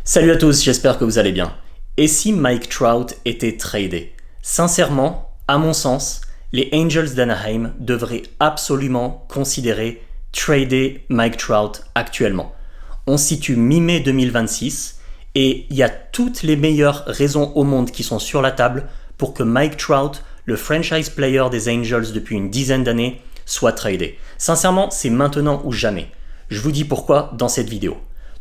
Salut à tous, j'espère que vous allez bien. Et si Mike Trout était tradé? Sincèrement, à mon sens, les Angels d'Anaheim devraient absolument considérer trader Mike Trout actuellement. On se situe mi-mai 2026 et il y a toutes les meilleures raisons au monde qui sont sur la table pour que Mike Trout, le franchise player des Angels depuis une dizaine d'années, soit tradé. Sincèrement, c'est maintenant ou jamais. Je vous dis pourquoi dans cette vidéo.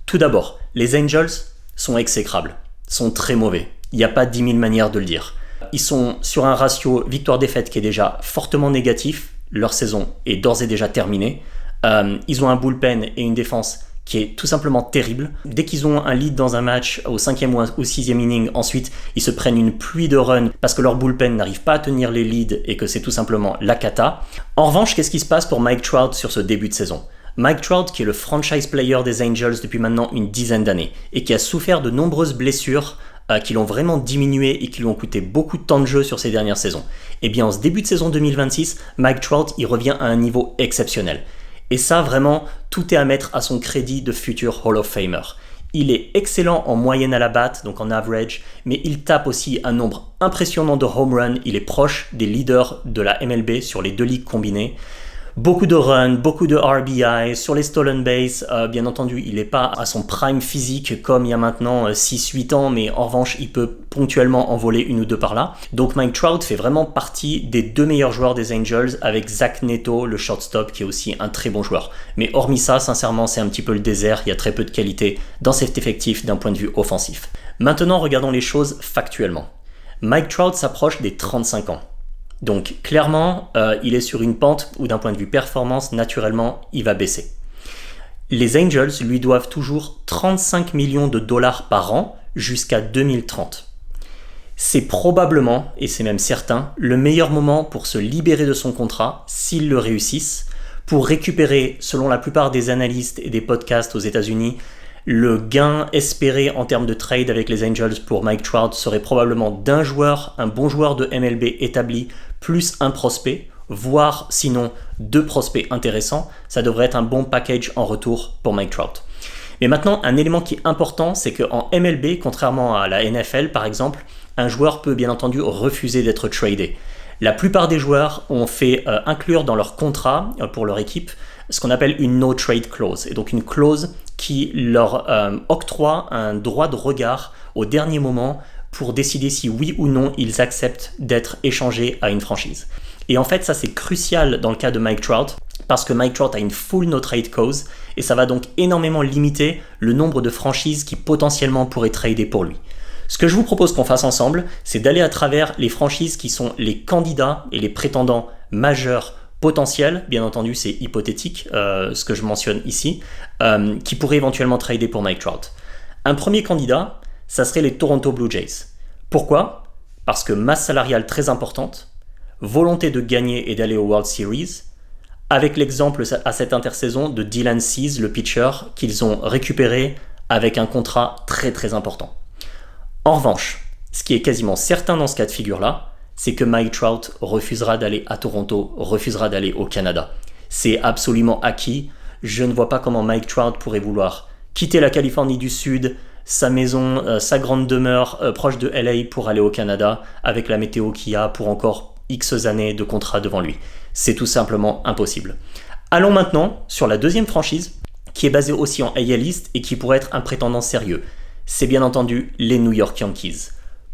Tout d'abord, les Angels sont exécrables, sont très mauvais. Il n'y a pas 10 000 manières de le dire. Ils sont sur un ratio victoire-défaite qui est déjà fortement négatif. Leur saison est d'ores et déjà terminée. Ils ont un bullpen et une défense qui est tout simplement terrible. Dès qu'ils ont un lead dans un match au 5e ou au 6e inning, ensuite ils se prennent une pluie de runs parce que leur bullpen n'arrive pas à tenir les leads et que c'est tout simplement la cata. En revanche, qu'est-ce qui se passe pour Mike Trout sur ce début de saison ? Mike Trout, qui est le franchise player des Angels depuis maintenant une dizaine d'années et qui a souffert de nombreuses blessures qui l'ont vraiment diminué et qui lui ont coûté beaucoup de temps de jeu sur ces dernières saisons. Et bien en ce début de saison 2026, Mike Trout il revient à un niveau exceptionnel. Et ça vraiment, tout est à mettre à son crédit de futur Hall of Famer. Il est excellent en moyenne à la batte, donc en average, mais il tape aussi un nombre impressionnant de home runs. Il est proche des leaders de la MLB sur les deux ligues combinées. Beaucoup de runs, beaucoup de RBI, sur les stolen bases, bien entendu il n'est pas à son prime physique comme il y a maintenant 6-8 ans, mais en revanche il peut ponctuellement en voler une ou deux par là. Donc Mike Trout fait vraiment partie des deux meilleurs joueurs des Angels avec Zach Neto, le shortstop qui est aussi un très bon joueur. Mais hormis ça, sincèrement c'est un petit peu le désert, il y a très peu de qualité dans cet effectif d'un point de vue offensif. Maintenant regardons les choses factuellement. Mike Trout s'approche des 35 ans. Donc clairement, il est sur une pente où d'un point de vue performance, naturellement, il va baisser. Les Angels lui doivent toujours 35 millions de dollars par an jusqu'à 2030. C'est probablement, et c'est même certain, le meilleur moment pour se libérer de son contrat, s'ils le réussissent, pour récupérer, selon la plupart des analystes et des podcasts aux États-Unis, le gain espéré en termes de trade avec les Angels pour Mike Trout serait probablement d'un joueur, un bon joueur de MLB établi, plus un prospect, voire sinon deux prospects intéressants. Ça devrait être un bon package en retour pour Mike Trout. Mais maintenant, un élément qui est important, c'est qu'en MLB, contrairement à la NFL par exemple, un joueur peut bien entendu refuser d'être tradé. La plupart des joueurs ont fait inclure dans leur contrat pour leur équipe ce qu'on appelle une no trade clause, et donc une clause qui leur octroie un droit de regard au dernier moment pour décider si oui ou non ils acceptent d'être échangés à une franchise. Et en fait, ça c'est crucial dans le cas de Mike Trout, parce que Mike Trout a une full no trade clause, et ça va donc énormément limiter le nombre de franchises qui potentiellement pourraient trader pour lui. Ce que je vous propose qu'on fasse ensemble, c'est d'aller à travers les franchises qui sont les candidats et les prétendants majeurs potentiels, bien entendu c'est hypothétique ce que je mentionne ici, qui pourraient éventuellement trader pour Mike Trout. Un premier candidat, ça serait les Toronto Blue Jays. Pourquoi ? Parce que masse salariale très importante, volonté de gagner et d'aller au World Series, avec l'exemple à cette intersaison de Dylan Cease, le pitcher, qu'ils ont récupéré avec un contrat très très important. En revanche, ce qui est quasiment certain dans ce cas de figure-là, c'est que Mike Trout refusera d'aller à Toronto, refusera d'aller au Canada. C'est absolument acquis. Je ne vois pas comment Mike Trout pourrait vouloir quitter la Californie du Sud, sa maison, sa grande demeure proche de LA pour aller au Canada avec la météo qu'il y a pour encore X années de contrat devant lui. C'est tout simplement impossible. Allons maintenant sur la deuxième franchise qui est basée aussi en AL East et qui pourrait être un prétendant sérieux. C'est bien entendu les New York Yankees.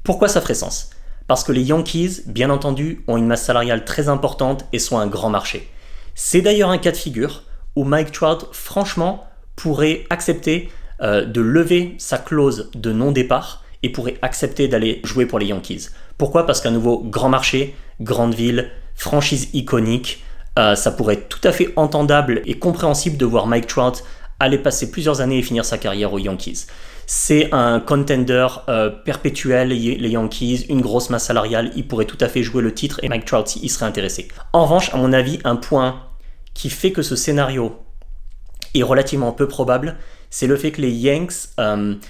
Pourquoi ça ferait sens ? Parce que les Yankees, bien entendu, ont une masse salariale très importante et sont un grand marché. C'est d'ailleurs un cas de figure où Mike Trout, franchement, pourrait accepter de lever sa clause de non-départ et pourrait accepter d'aller jouer pour les Yankees. Pourquoi ? Parce qu'un nouveau grand marché, grande ville, franchise iconique, ça pourrait être tout à fait entendable et compréhensible de voir Mike Trout aller passer plusieurs années et finir sa carrière aux Yankees. C'est un contender perpétuel, les Yankees, une grosse masse salariale, il pourrait tout à fait jouer le titre et Mike Trout y serait intéressé. En revanche, à mon avis, un point qui fait que ce scénario est relativement peu probable, c'est le fait que les Yanks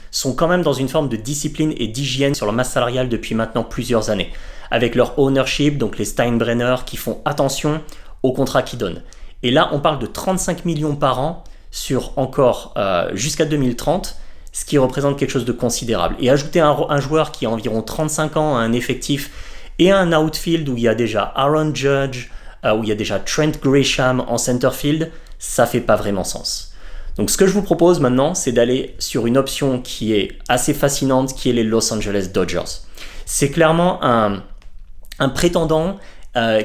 sont quand même dans une forme de discipline et d'hygiène sur leur masse salariale depuis maintenant plusieurs années, avec leur ownership, donc les Steinbrenner, qui font attention aux contrats qu'ils donnent. Et là, on parle de 35 millions par an sur encore jusqu'à 2030. ce qui représente quelque chose de considérable. Et ajouter un joueur qui a environ 35 ans à un effectif et un outfield où il y a déjà Aaron Judge, où il y a déjà Trent Grisham en centerfield, ça fait pas vraiment sens. Donc ce que je vous propose maintenant, c'est d'aller sur une option qui est assez fascinante, qui est les Los Angeles Dodgers. C'est clairement un prétendant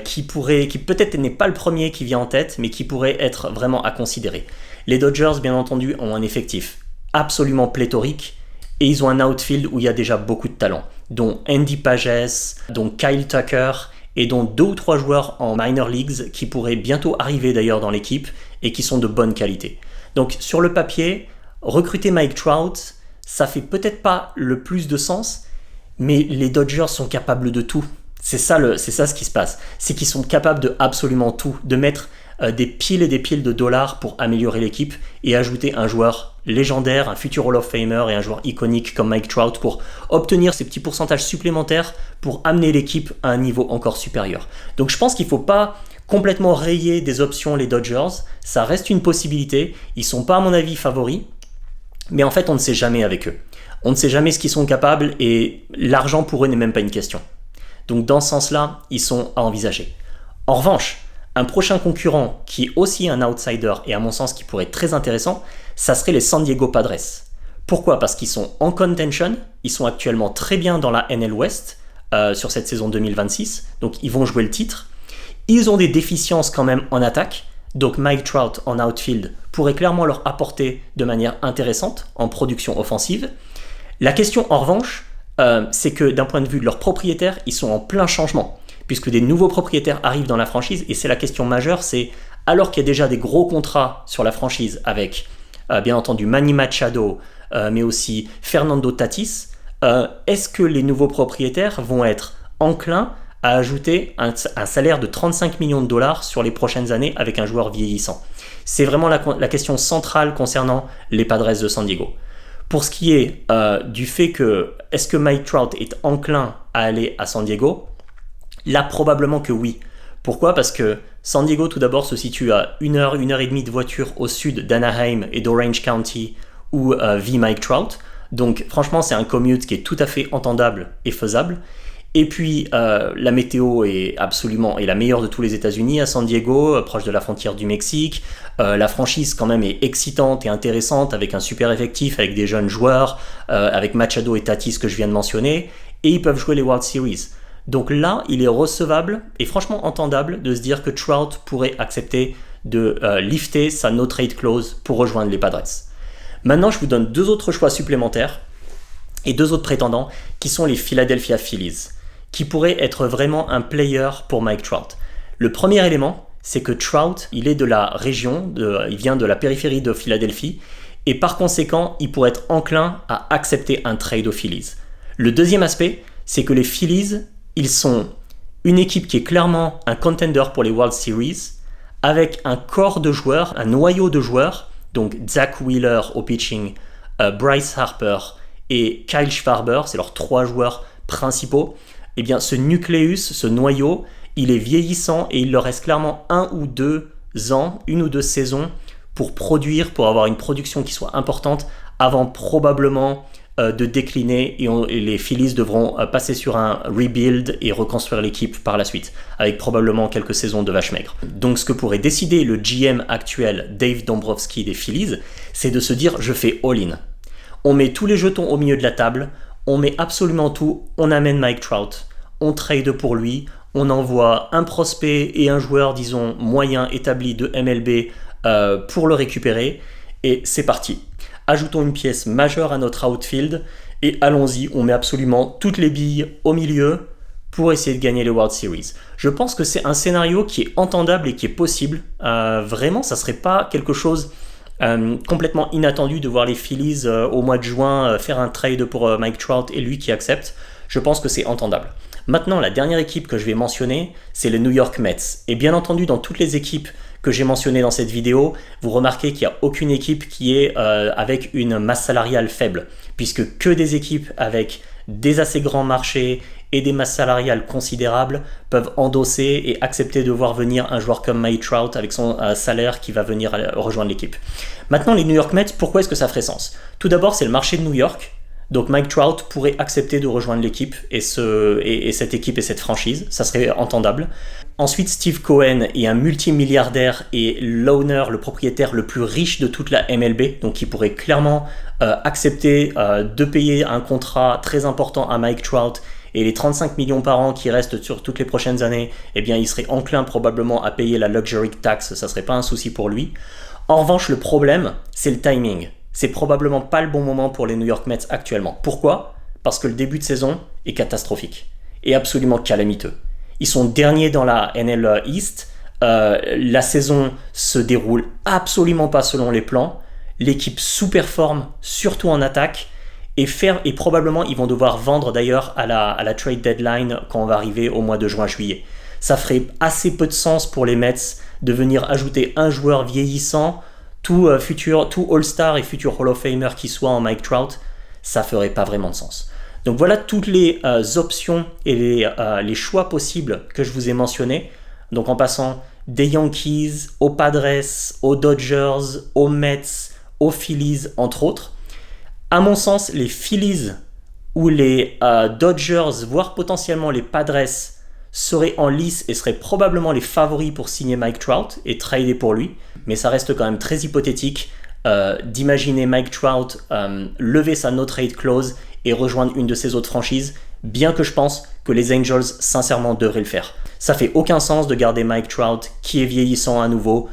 qui peut-être n'est pas le premier qui vient en tête, mais qui pourrait être vraiment à considérer. Les Dodgers, bien entendu, ont un effectif absolument pléthorique et ils ont un outfield où il y a déjà beaucoup de talent, dont Andy Pages, dont Kyle Tucker et dont 2 ou 3 joueurs en minor leagues qui pourraient bientôt arriver d'ailleurs dans l'équipe et qui sont de bonne qualité. Donc sur le papier, recruter Mike Trout, ça fait peut-être pas le plus de sens, mais les Dodgers sont capables de tout. C'est ça ce qui se passe. C'est qu'ils sont capables de absolument tout, de mettre des piles et des piles de dollars pour améliorer l'équipe et ajouter un joueur légendaire, un futur Hall of Famer et un joueur iconique comme Mike Trout pour obtenir ces petits pourcentages supplémentaires pour amener l'équipe à un niveau encore supérieur. Donc je pense qu'il ne faut pas complètement rayer des options les Dodgers, ça reste une possibilité, ils ne sont pas à mon avis favoris, mais en fait on ne sait jamais avec eux. On ne sait jamais ce qu'ils sont capables et l'argent pour eux n'est même pas une question. Donc dans ce sens-là, ils sont à envisager. En revanche, un prochain concurrent qui est aussi un outsider et à mon sens qui pourrait être très intéressant, ça serait les San Diego Padres. Pourquoi ? Parce qu'ils sont en contention, ils sont actuellement très bien dans la NL West sur cette saison 2026, donc ils vont jouer le titre. Ils ont des déficiences quand même en attaque, donc Mike Trout en outfield pourrait clairement leur apporter de manière intéressante en production offensive. La question en revanche, c'est que d'un point de vue de leurs propriétaires, ils sont en plein changement, puisque des nouveaux propriétaires arrivent dans la franchise, et c'est la question majeure, c'est alors qu'il y a déjà des gros contrats sur la franchise avec, bien entendu, Manny Machado, mais aussi Fernando Tatis, est-ce que les nouveaux propriétaires vont être enclins à ajouter un salaire de 35 millions de dollars sur les prochaines années avec un joueur vieillissant? C'est vraiment la question centrale concernant les Padres de San Diego. Pour ce qui est du fait que est-ce que Mike Trout est enclin à aller à San Diego? Là, probablement que oui. Pourquoi ? Parce que San Diego, tout d'abord, se situe à 1 heure, 1 heure et demie de voiture au sud d'Anaheim et d'Orange County où vit Mike Trout. Donc franchement, c'est un commute qui est tout à fait entendable et faisable. Et puis, la météo est la meilleure de tous les États-Unis à San Diego, proche de la frontière du Mexique. La franchise, quand même, est excitante et intéressante, avec un super effectif, avec des jeunes joueurs, avec Machado et Tatis que je viens de mentionner. Et ils peuvent jouer les World Series. Donc là, il est recevable et franchement entendable de se dire que Trout pourrait accepter de lifter sa no-trade clause pour rejoindre les Padres. Maintenant, je vous donne 2 autres choix supplémentaires et 2 autres prétendants qui sont les Philadelphia Phillies, qui pourrait être vraiment un player pour Mike Trout. Le premier élément, c'est que Trout, il est de la région, il vient de la périphérie de Philadelphie, et par conséquent, il pourrait être enclin à accepter un trade aux Phillies. Le deuxième aspect, c'est que les Phillies, ils sont une équipe qui est clairement un contender pour les World Series, avec un corps de joueurs, un noyau de joueurs, donc Zach Wheeler au pitching, Bryce Harper et Kyle Schwarber, c'est leurs 3 joueurs principaux. Eh bien, ce nucléus, ce noyau, il est vieillissant et il leur reste clairement 1 ou 2 ans, 1 ou 2 saisons pour produire, pour avoir une production qui soit importante avant probablement de décliner et les Phillies devront passer sur un rebuild et reconstruire l'équipe par la suite, avec probablement quelques saisons de vache maigre. Donc ce que pourrait décider le GM actuel, Dave Dombrowski des Phillies, c'est de se dire je fais all-in. On met tous les jetons au milieu de la table, on met absolument tout, on amène Mike Trout, on trade pour lui, on envoie un prospect et un joueur, disons, moyen établi de MLB pour le récupérer, et c'est parti. Ajoutons une pièce majeure à notre outfield, et allons-y, on met absolument toutes les billes au milieu pour essayer de gagner les World Series. Je pense que c'est un scénario qui est entendable et qui est possible. Vraiment, ça serait pas quelque chose complètement inattendu de voir les Phillies au mois de juin faire un trade pour Mike Trout et lui qui accepte. Je pense que c'est entendable. Maintenant, la dernière équipe que je vais mentionner, c'est les New York Mets. Et bien entendu, dans toutes les équipes que j'ai mentionnées dans cette vidéo, vous remarquez qu'il n'y a aucune équipe qui est avec une masse salariale faible, puisque que des équipes avec des assez grands marchés et des masses salariales considérables peuvent endosser et accepter de voir venir un joueur comme Mike Trout avec son salaire qui va venir rejoindre l'équipe. Maintenant, les New York Mets, pourquoi est-ce que ça ferait sens? Tout d'abord, c'est le marché de New York. Donc Mike Trout pourrait accepter de rejoindre l'équipe et cette équipe et cette franchise, ça serait entendable. Ensuite, Steve Cohen est un multimilliardaire et l'owner, le propriétaire le plus riche de toute la MLB, donc il pourrait clairement accepter de payer un contrat très important à Mike Trout, et les 35 millions par an qui restent sur toutes les prochaines années, eh bien il serait enclin probablement à payer la luxury tax, ça serait pas un souci pour lui. En revanche, le problème, c'est le timing. C'est probablement pas le bon moment pour les New York Mets actuellement. Pourquoi? Parce que le début de saison est catastrophique et absolument calamiteux. Ils sont derniers dans la NL East. La saison se déroule absolument pas selon les plans. L'équipe sous-performe, surtout en attaque. Et probablement, ils vont devoir vendre d'ailleurs à la trade deadline quand on va arriver au mois de juin-juillet. Ça ferait assez peu de sens pour les Mets de venir ajouter un joueur vieillissant, tout All-Star et futur Hall of Famer qui soit en Mike Trout, ça ferait pas vraiment de sens. Donc voilà toutes les options et les choix possibles que je vous ai mentionnés. Donc en passant des Yankees aux Padres, aux Dodgers, aux Mets, aux Phillies, entre autres. À mon sens, les Phillies ou les Dodgers, voire potentiellement les Padres, seraient en lice et seraient probablement les favoris pour signer Mike Trout et trader pour lui. Mais ça reste quand même très hypothétique d'imaginer Mike Trout lever sa no trade clause et rejoindre une de ses autres franchises, bien que je pense que les Angels sincèrement devraient le faire. Ça fait aucun sens de garder Mike Trout qui est vieillissant à nouveau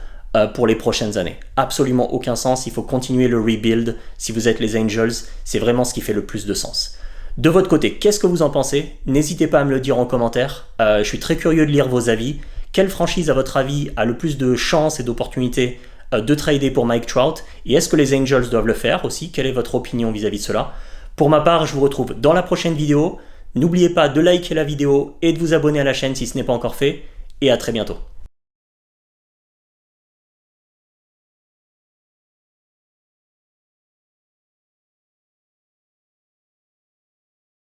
pour les prochaines années. Absolument aucun sens, il faut continuer le rebuild. Si vous êtes les Angels, c'est vraiment ce qui fait le plus de sens. De votre côté, qu'est-ce que vous en pensez? N'hésitez pas à me le dire en commentaire. Je suis très curieux de lire vos avis. Quelle franchise, à votre avis, a le plus de chances et d'opportunités de trader pour Mike Trout? Et est-ce que les Angels doivent le faire aussi? Quelle est votre opinion vis-à-vis de cela? Pour ma part, je vous retrouve dans la prochaine vidéo. N'oubliez pas de liker la vidéo et de vous abonner à la chaîne si ce n'est pas encore fait. Et à très bientôt.